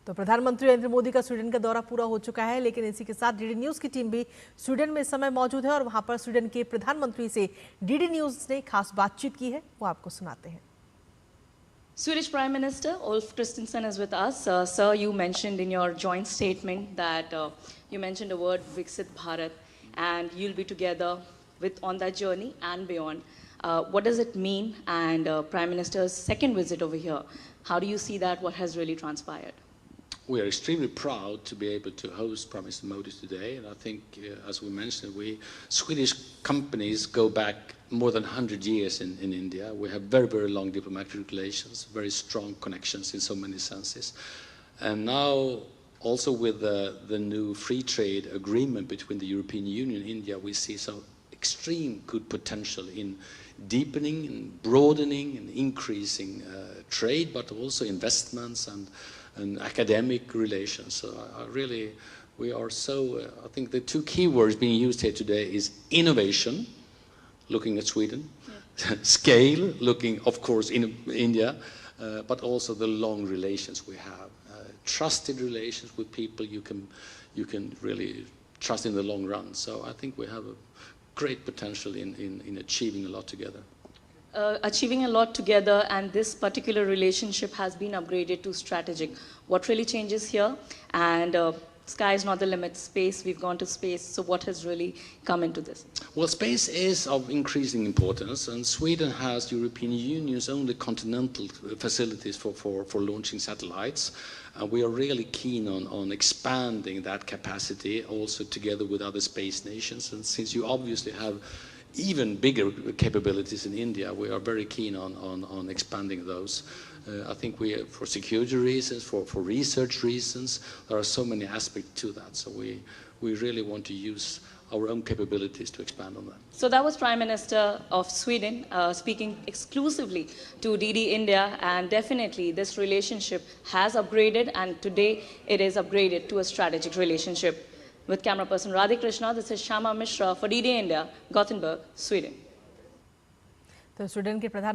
तो प्रधानमंत्री नरेंद्र मोदी का स्वीडन का दौरा पूरा हो चुका है, लेकिन इसी के साथ डीडी न्यूज की टीम भी स्वीडन में इस समय मौजूद है और वहां पर स्वीडन के प्रधानमंत्री से डीडी न्यूज ने खास बातचीत की है, वो आपको सुनाते हैं। Swedish Prime Minister Ulf Kristersson is with us. Sir, you mentioned in your joint statement that you mentioned the word Viksit Bharat, and you'll be together on that journey and beyond. What does it mean? And Prime Minister's second visit over here, how do you see that? What has really transpired? We are extremely proud to be able to host Prime Minister Modi today, and I think, as we mentioned, Swedish companies go back more than 100 years in India. We have very, very long diplomatic relations, very strong connections in so many senses. And now, also with the new free trade agreement between the European Union and India, we see some extreme good potential in deepening and broadening and increasing trade, but also investments and academic relations. So we are so, I think the two key words being used here today is innovation, looking at Sweden, scale, looking, of course, in India, but also the long relations we have. Trusted relations with people you can really trust in the long run. So I think we have a great potential in achieving a lot together. Achieving a lot together, and this particular relationship has been upgraded to strategic. What really changes here? And sky is not the limit. Space, we've gone to space. So what has really come into this? Well, space is of increasing importance, and Sweden has European Union's only continental facilities for launching satellites. We are really keen on expanding that capacity also together with other space nations. And since you obviously have even bigger capabilities in India, we are very keen on expanding those. I think for security reasons, for research reasons, there are so many aspects to that. So we really want to use our own capabilities to expand on that. So that was Prime Minister of Sweden speaking exclusively to DD India, and definitely this relationship has upgraded, and today it is upgraded to a strategic relationship. With camera person Radhe Krishna, this is Shama Mishra for DD India, Gothenburg, Sweden. तो Sweden के प्रधान